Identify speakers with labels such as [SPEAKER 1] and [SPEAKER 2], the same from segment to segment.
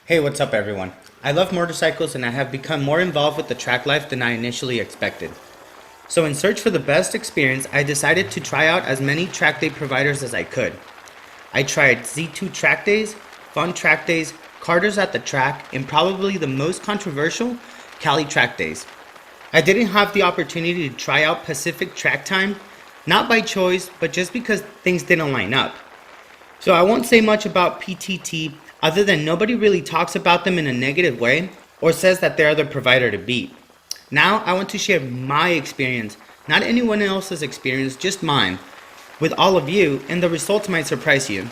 [SPEAKER 1] Hey, what's up everyone? I love motorcycles and I have become more involved with the track life than I initially expected. So in search for the best experience, I decided to try out as many track day providers as I could. I tried Z2 track days, fun track days, Carter's at the track, and probably the most controversial, Cali track days. I didn't have the opportunity to try out Pacific track time, not by choice, but just because things didn't line up. So I won't say much about PTT other than nobody really talks about them in a negative way or says that they're the provider to beat. Now I want to share my experience, not anyone else's experience, just mine, with all of you, and the results might surprise you.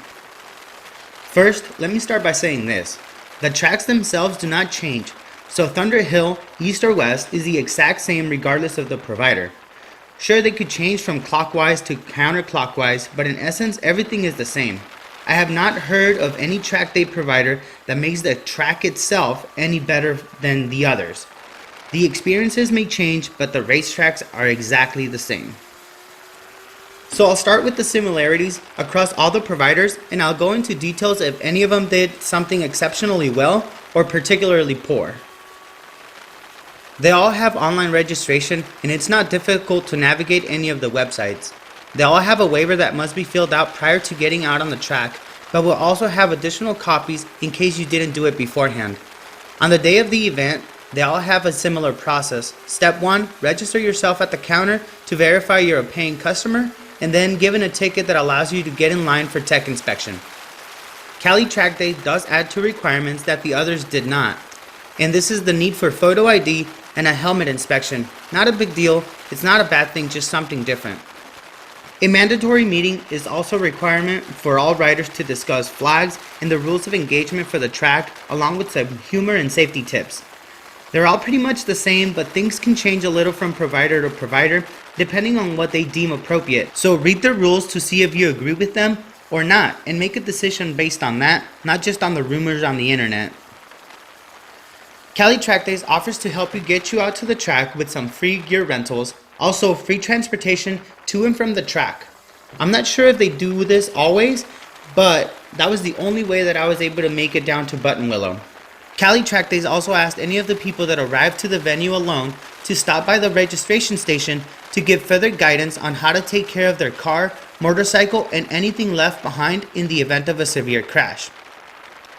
[SPEAKER 1] First, let me start by saying this. The tracks themselves do not change, so Thunder Hill, east or west, is the exact same regardless of the provider. Sure, they could change from clockwise to counterclockwise, but in essence, everything is the same. I have not heard of any track day provider that makes the track itself any better than the others. The experiences may change, but the racetracks are exactly the same. So I'll start with the similarities across all the providers, and I'll go into details if any of them did something exceptionally well or particularly poor. They all have online registration, and it's not difficult to navigate any of the websites. They all have a waiver that must be filled out prior to getting out on the track, but will also have additional copies in case you didn't do it beforehand. On the day of the event, they all have a similar process. Step 1, register yourself at the counter to verify you're a paying customer, and then given a ticket that allows you to get in line for tech inspection. Cali Track Day does add 2 requirements that the others did not, and this is the need for photo ID and a helmet inspection. Not a big deal, it's not a bad thing, just something different. A mandatory meeting is also a requirement for all riders to discuss flags and the rules of engagement for the track, along with some humor and safety tips. They're all pretty much the same, but things can change a little from provider to provider depending on what they deem appropriate. So read the rules to see if you agree with them or not, and make a decision based on that, not just on the rumors on the internet. Cali Track Days offers to help you get you out to the track with some free gear rentals, also free transportation to and from the track. I'm not sure if they do this always, but that was the only way that I was able to make it down to Buttonwillow. Cali Track Days also asked any of the people that arrived to the venue alone to stop by the registration station to give further guidance on how to take care of their car, motorcycle, and anything left behind in the event of a severe crash.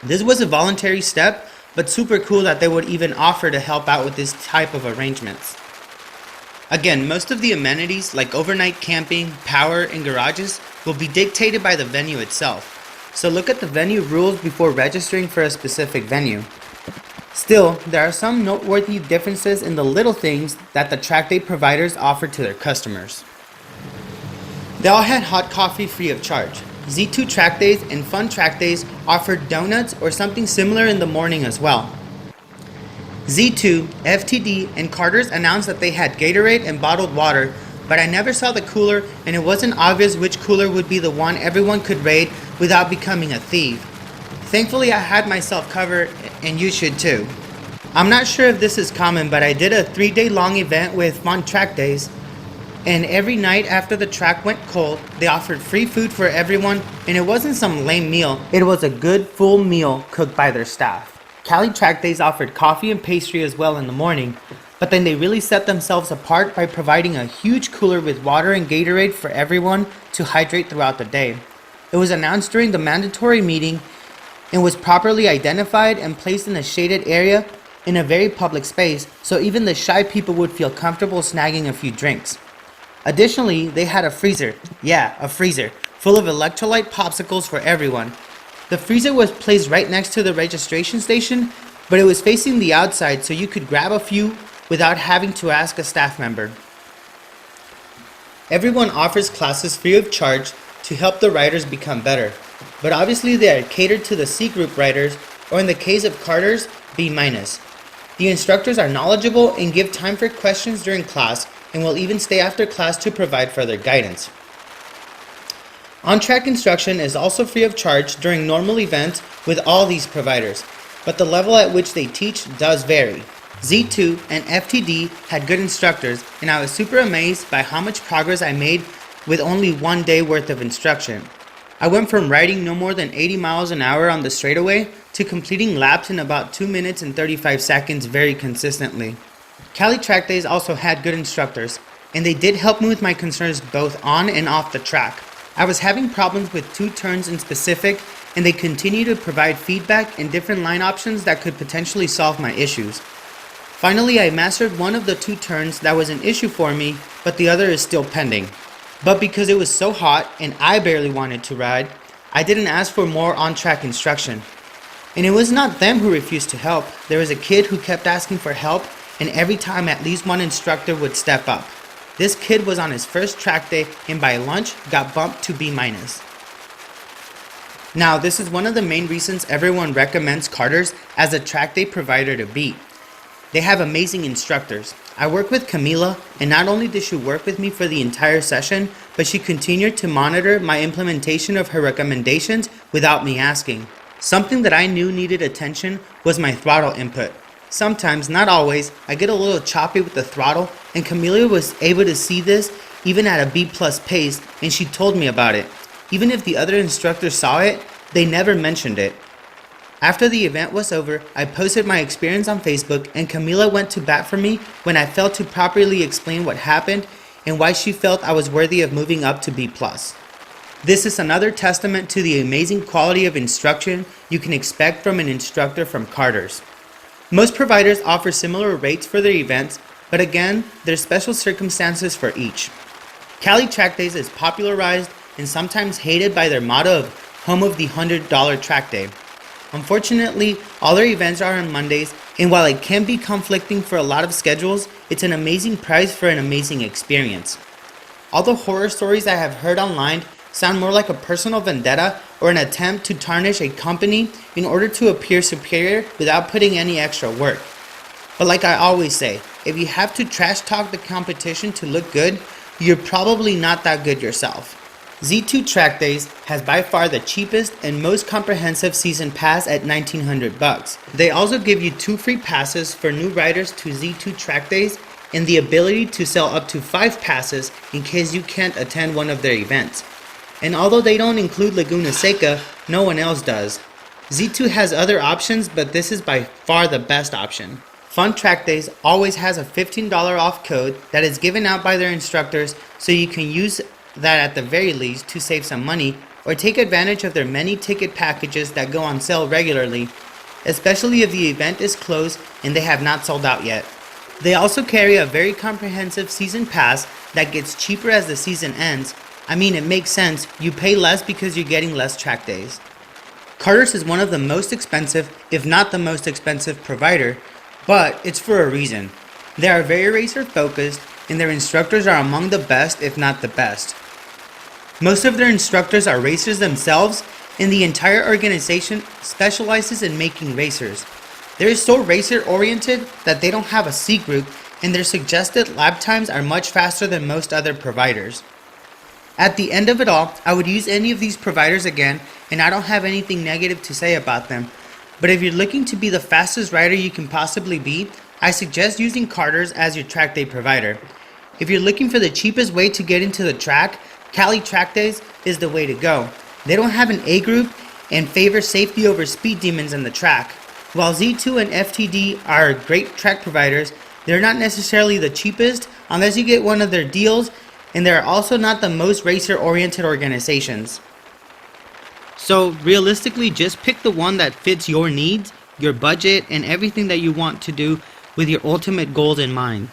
[SPEAKER 1] This was a voluntary step, but super cool that they would even offer to help out with this type of arrangements. Again, most of the amenities like overnight camping, power, and garages will be dictated by the venue itself. So look at the venue rules before registering for a specific venue. Still, there are some noteworthy differences in the little things that the track day providers offer to their customers. They all had hot coffee free of charge. Z2 track days and fun track days offered donuts or something similar in the morning as well. Z2, FTD, and Carter's announced that they had Gatorade and bottled water, but I never saw the cooler and it wasn't obvious which cooler would be the one everyone could raid without becoming a thief. Thankfully I had myself covered, and you should too. I'm not sure if this is common, but I did a 3-day long event with fun track days, and every night after the track went cold, they offered free food for everyone, and it wasn't some lame meal, it was a good full meal cooked by their staff. Cali Track Days offered coffee and pastry as well in the morning, but then they really set themselves apart by providing a huge cooler with water and Gatorade for everyone to hydrate throughout the day. It was announced during the mandatory meeting and was properly identified and placed in a shaded area in a very public space, so even the shy people would feel comfortable snagging a few drinks. Additionally, they had a freezer, full of electrolyte popsicles for everyone. The freezer was placed right next to the registration station, but it was facing the outside so you could grab a few without having to ask a staff member. Everyone offers classes free of charge to help the riders become better, but obviously they are catered to the C group riders, or in the case of Carter's, B-. The instructors are knowledgeable and give time for questions during class, and will even stay after class to provide further guidance. On-track instruction is also free of charge during normal events with all these providers, but the level at which they teach does vary. Z2 and FTD had good instructors, and I was super amazed by how much progress I made with only 1 day worth of instruction. I went from riding no more than 80 miles an hour on the straightaway to completing laps in about 2 minutes and 35 seconds very consistently. Cali track days also had good instructors, and they did help me with my concerns both on and off the track. I was having problems with 2 turns in specific, and they continue to provide feedback and different line options that could potentially solve my issues. Finally, I mastered one of the 2 turns that was an issue for me, but the other is still pending. But because it was so hot and I barely wanted to ride, I didn't ask for more on-track instruction. And it was not them who refused to help. There was a kid who kept asking for help, and every time at least one instructor would step up. This kid was on his first track day and by lunch got bumped to B-. Now, this is one of the main reasons everyone recommends Carter's as a track day provider to beat. They have amazing instructors. I work with Camila, and not only did she work with me for the entire session, but she continued to monitor my implementation of her recommendations without me asking. Something that I knew needed attention was my throttle input. Sometimes, not always, I get a little choppy with the throttle, and Camila was able to see this even at a B+ pace, and she told me about it. Even if the other instructors saw it, they never mentioned it. After the event was over, I posted my experience on Facebook, and Camila went to bat for me when I failed to properly explain what happened and why she felt I was worthy of moving up to B+. This is another testament to the amazing quality of instruction you can expect from an instructor from Carter's. Most providers offer similar rates for their events, but again, there's special circumstances for each. Cali Track Days is popularized and sometimes hated by their motto of home of the $100 track day. Unfortunately, all their events are on Mondays, and while it can be conflicting for a lot of schedules, it's an amazing price for an amazing experience. All the horror stories I have heard online sound more like a personal vendetta or an attempt to tarnish a company in order to appear superior without putting any extra work. But like I always say, if you have to trash talk the competition to look good, you're probably not that good yourself. Z2 Track Days has by far the cheapest and most comprehensive season pass at $1,900. They also give you 2 free passes for new riders to Z2 Track Days and the ability to sell up to 5 passes in case you can't attend one of their events. And although they don't include Laguna Seca, no one else does. Z2 has other options, but this is by far the best option. Fun Track Days always has a $15 off code that is given out by their instructors, so you can use that at the very least to save some money or take advantage of their many ticket packages that go on sale regularly, especially if the event is closed and they have not sold out yet. They also carry a very comprehensive season pass that gets cheaper as the season ends. I mean, it makes sense. You pay less because you're getting less track days. Carter's is one of the most expensive, if not the most expensive provider, but it's for a reason. They are very racer focused, and their instructors are among the best, if not the best. Most of their instructors are racers themselves, and the entire organization specializes in making racers. They're so racer oriented that they don't have a C group, and their suggested lap times are much faster than most other providers. At the end of it all, I would use any of these providers again, and I don't have anything negative to say about them. But if you're looking to be the fastest rider you can possibly be, I suggest using Carter's as your track day provider. If you're looking for the cheapest way to get into the track, Cali Track Days is the way to go. They don't have an A group and favor safety over speed demons in the track. While Z2 and FTD are great track providers, they're not necessarily the cheapest unless you get one of their deals, and they're also not the most racer-oriented organizations. So realistically, just pick the one that fits your needs, your budget, and everything that you want to do with your ultimate goals in mind.